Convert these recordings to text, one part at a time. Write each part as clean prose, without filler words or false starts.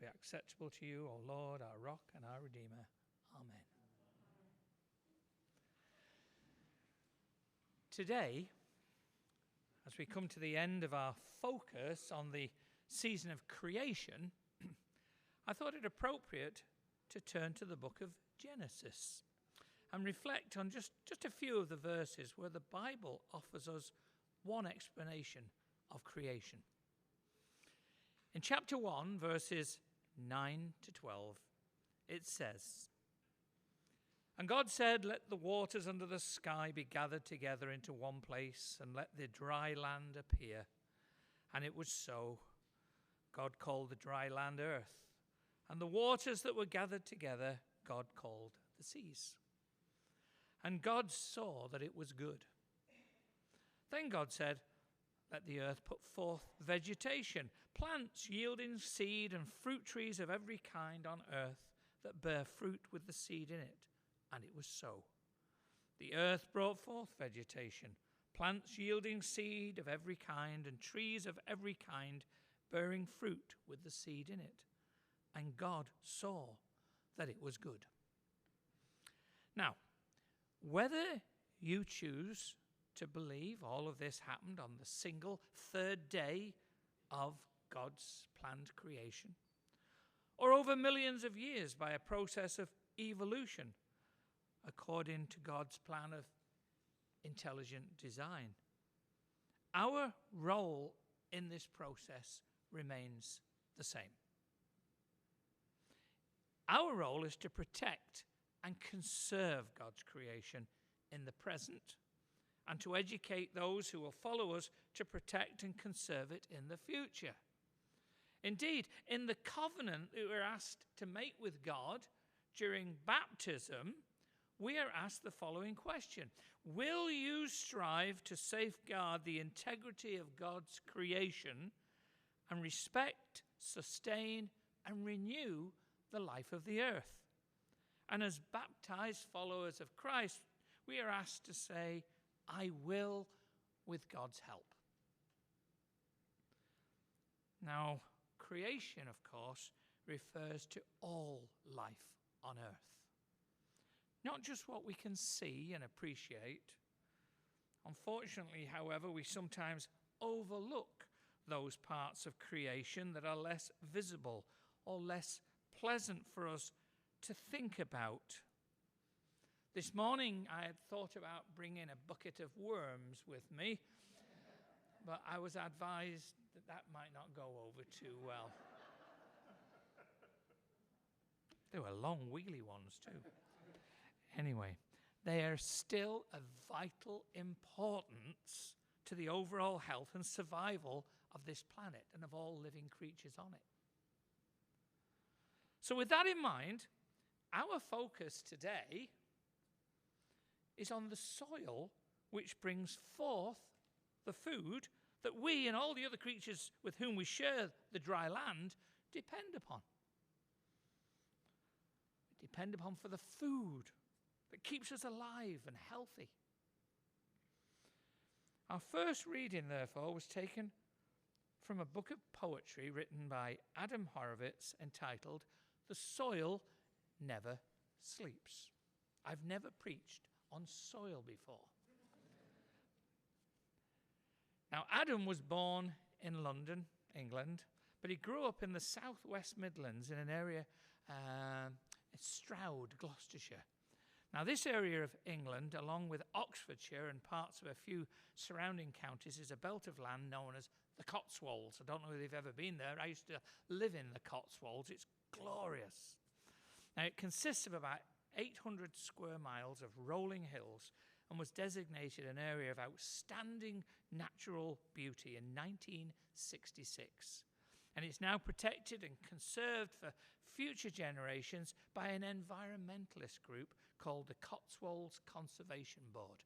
be acceptable to you, O Lord, our rock and our redeemer. Amen. Today, as we come to the end of our focus on the season of creation, I thought it appropriate to turn to the book of Genesis and reflect on just a few of the verses where the Bible offers us one explanation of creation. In chapter 1, verses 9 to 12, it says, "And God said, let the waters under the sky be gathered together into one place, and let the dry land appear. And it was so. God called the dry land earth, and the waters that were gathered together God called the seas. And God saw that it was good. Then God said, let the earth put forth vegetation, plants yielding seed, and fruit trees of every kind on earth that bear fruit with the seed in it. And it was so. The earth brought forth vegetation, plants yielding seed of every kind, and trees of every kind bearing fruit with the seed in it. And God saw that it was good." Now, whether you choose to believe all of this happened on the single third day of God's planned creation, or over millions of years by a process of evolution according to God's plan of intelligent design, our role in this process remains the same. Our role is to protect and conserve God's creation in the present, and to educate those who will follow us to protect and conserve it in the future. Indeed, in the covenant that we're asked to make with God during baptism, we are asked the following question: will you strive to safeguard the integrity of God's creation and respect, sustain, and renew the life of the earth? And as baptized followers of Christ, we are asked to say, I will, with God's help. Now, creation, of course, refers to all life on earth. Not just what we can see and appreciate. Unfortunately, however, we sometimes overlook those parts of creation that are less visible or less pleasant for us to think about. This morning, I had thought about bringing a bucket of worms with me, but I was advised that that might not go over too well. They were long, wheelie ones, too. Anyway, they are still of vital importance to the overall health and survival of this planet and of all living creatures on it. So with that in mind, our focus today is on the soil which brings forth the food that we and all the other creatures with whom we share the dry land depend upon. We depend upon for the food that keeps us alive and healthy. Our first reading, therefore, was taken from a book of poetry written by Adam Horowitz entitled "The Soil Never Sleeps." I've never preached on soil before. Now, Adam was born in London, England, but he grew up in the southwest Midlands in an area, Stroud, Gloucestershire. Now, this area of England, along with Oxfordshire and parts of a few surrounding counties, is a belt of land known as the Cotswolds. I don't know if you've ever been there. I used to live in the Cotswolds. It's glorious. Now, it consists of about 800 square miles of rolling hills and was designated an area of outstanding natural beauty in 1966. And it's now protected and conserved for future generations by an environmentalist group called the Cotswolds Conservation Board.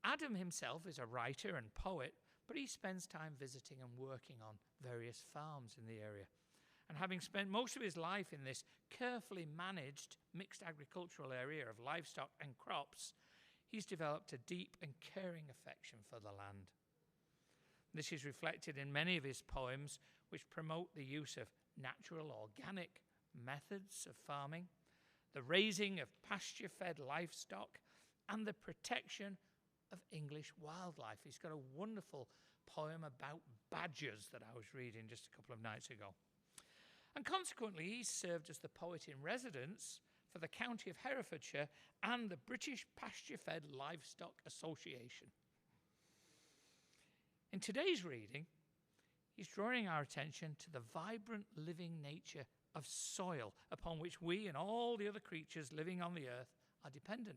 Adam himself is a writer and poet, but he spends time visiting and working on various farms in the area. And having spent most of his life in this carefully managed mixed agricultural area of livestock and crops, he's developed a deep and caring affection for the land. This is reflected in many of his poems, which promote the use of natural organic methods of farming, the raising of pasture-fed livestock, and the protection of English wildlife. He's got a wonderful poem about badgers that I was reading just a couple of nights ago. And consequently, he served as the poet in residence for the county of Herefordshire and the British Pasture-Fed Livestock Association. In today's reading, he's drawing our attention to the vibrant living nature of soil upon which we and all the other creatures living on the earth are dependent.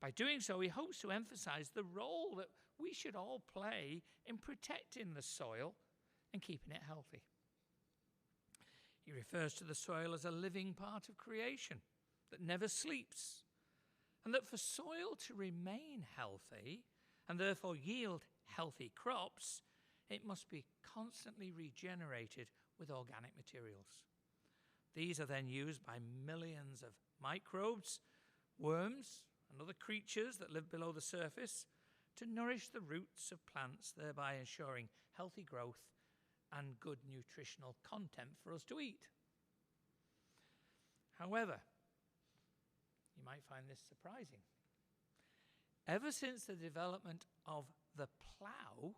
By doing so, he hopes to emphasize the role that we should all play in protecting the soil and keeping it healthy. He refers to the soil as a living part of creation that never sleeps, and that for soil to remain healthy and therefore yield healthy crops, it must be constantly regenerated with organic materials. These are then used by millions of microbes, worms, and other creatures that live below the surface to nourish the roots of plants, thereby ensuring healthy growth and good nutritional content for us to eat. However, you might find this surprising. Ever since the development of the plough,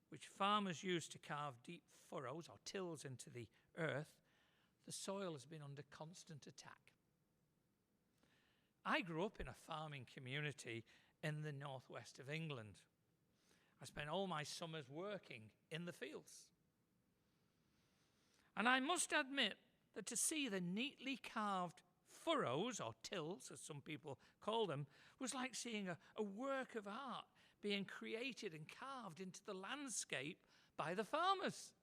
which farmers use to carve deep furrows or tills into the earth, the soil has been under constant attack. I grew up in a farming community in the northwest of England. I spent all my summers working in the fields. And I must admit that to see the neatly carved furrows, or tills as some people call them, was like seeing a work of art being created and carved into the landscape by the farmers.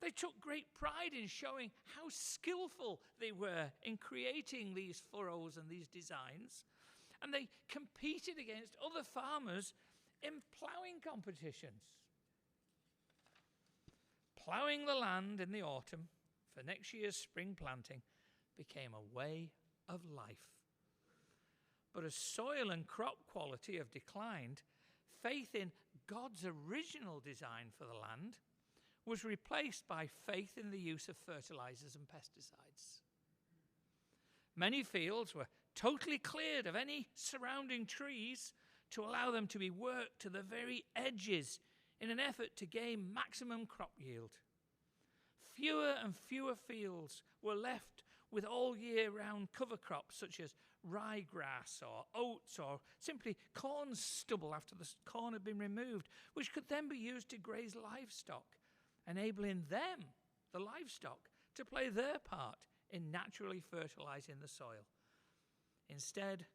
They took great pride in showing how skillful they were in creating these furrows and these designs, and they competed against other farmers in ploughing competitions. Ploughing the land in the autumn for next year's spring planting became a way of life. But as soil and crop quality have declined, faith in God's original design for the land was replaced by faith in the use of fertilizers and pesticides. Many fields were totally cleared of any surrounding trees to allow them to be worked to the very edges in an effort to gain maximum crop yield. Fewer and fewer fields were left with all year round cover crops such as ryegrass or oats or simply corn stubble after the corn had been removed, which could then be used to graze livestock, enabling them, the livestock, to play their part in naturally fertilizing the soil. Instead,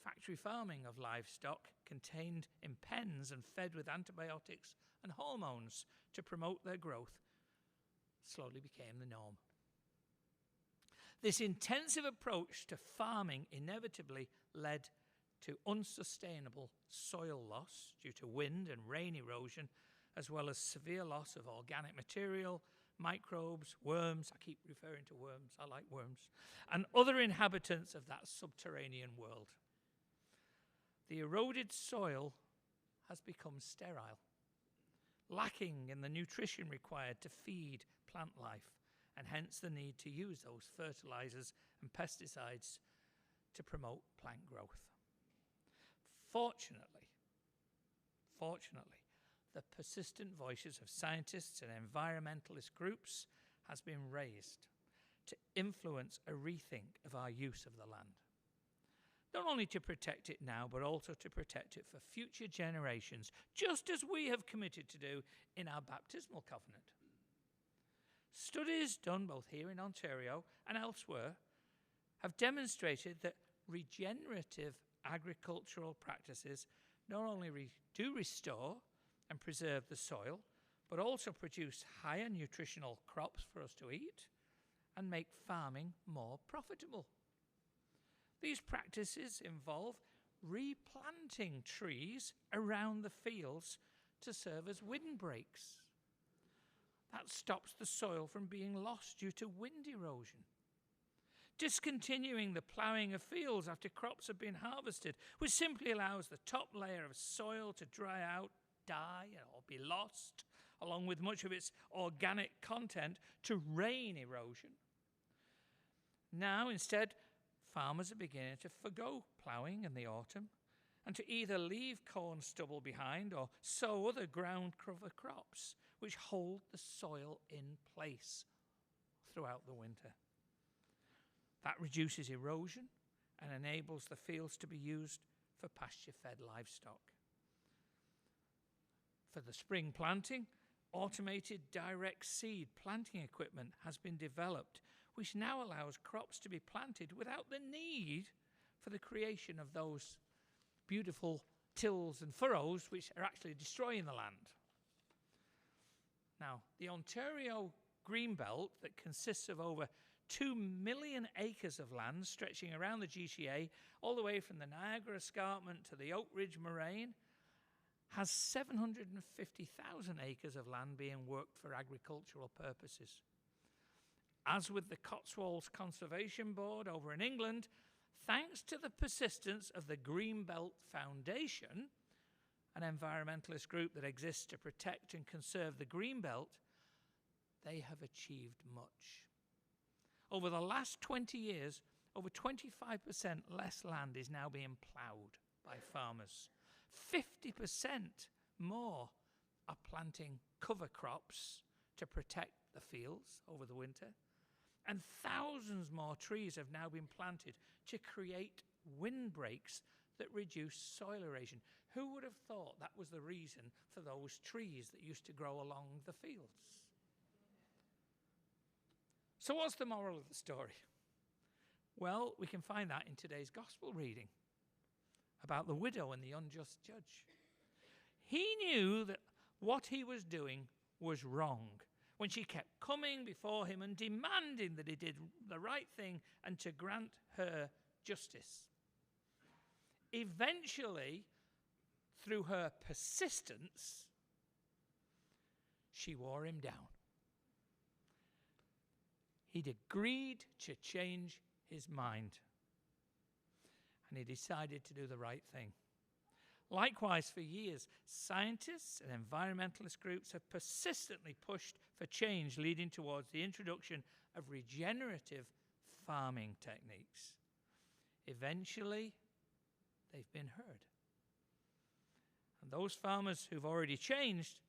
factory farming of livestock contained in pens and fed with antibiotics and hormones to promote their growth slowly became the norm. This intensive approach to farming inevitably led to unsustainable soil loss due to wind and rain erosion, as well as severe loss of organic material, microbes, worms — I keep referring to worms, I like worms — and other inhabitants of that subterranean world. The eroded soil has become sterile, lacking in the nutrition required to feed plant life, and hence the need to use those fertilizers and pesticides to promote plant growth. Fortunately, the persistent voices of scientists and environmentalist groups has been raised to influence a rethink of our use of the land. Not only to protect it now, but also to protect it for future generations, just as we have committed to do in our baptismal covenant. Studies done both here in Ontario and elsewhere have demonstrated that regenerative agricultural practices not only do restore and preserve the soil, but also produce higher nutritional crops for us to eat and make farming more profitable. These practices involve replanting trees around the fields to serve as windbreaks. That stops the soil from being lost due to wind erosion. Discontinuing the ploughing of fields after crops have been harvested, which simply allows the top layer of soil to dry out, die, or be lost, along with much of its organic content, to rein erosion. Now, instead, farmers are beginning to forgo ploughing in the autumn and to either leave corn stubble behind or sow other ground cover crops which hold the soil in place throughout the winter. That reduces erosion and enables the fields to be used for pasture-fed livestock. For the spring planting, automated direct seed planting equipment has been developed, which now allows crops to be planted without the need for the creation of those beautiful tills and furrows which are actually destroying the land. Now, the Ontario Greenbelt, that consists of over 2 million acres of land stretching around the GTA, all the way from the Niagara Escarpment to the Oak Ridge Moraine, has 750,000 acres of land being worked for agricultural purposes. As with the Cotswolds Conservation Board over in England, thanks to the persistence of the Greenbelt Foundation, an environmentalist group that exists to protect and conserve the Greenbelt, they have achieved much. Over the last 20 years, over 25% less land is now being ploughed by farmers. 50% more are planting cover crops to protect the fields over the winter. And thousands more trees have now been planted to create windbreaks that reduce soil erosion. Who would have thought that was the reason for those trees that used to grow along the fields? So what's the moral of the story? Well, we can find that in today's gospel reading about the widow and the unjust judge. He knew that what he was doing was wrong when she kept coming before him and demanding that he did the right thing and to grant her justice. Eventually, through her persistence, she wore him down. He'd agreed to change his mind, and he decided to do the right thing. Likewise, for years, scientists and environmentalist groups have persistently pushed for change, leading towards the introduction of regenerative farming techniques. Eventually, they've been heard. And those farmers who've already changed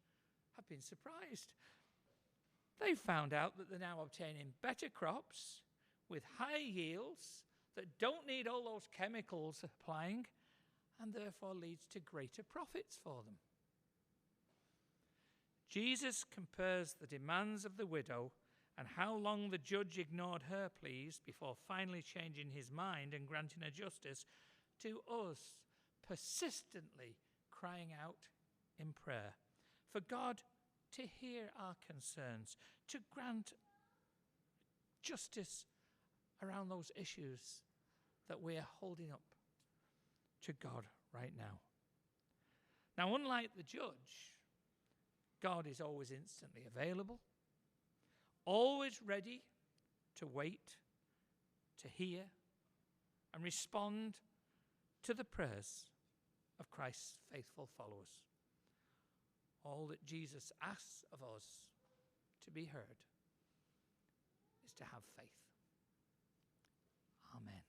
have been surprised. They found out that they're now obtaining better crops with high yields that don't need all those chemicals applying, and therefore leads to greater profits for them. Jesus compares the demands of the widow and how long the judge ignored her pleas before finally changing his mind and granting her justice to us persistently crying out in prayer for God to hear our concerns, to grant justice around those issues that we are holding up to God right now. Now, unlike the judge, God is always instantly available, always ready to wait, to hear, and respond to the prayers of Christ's faithful followers. All that Jesus asks of us to be heard is to have faith. Amen.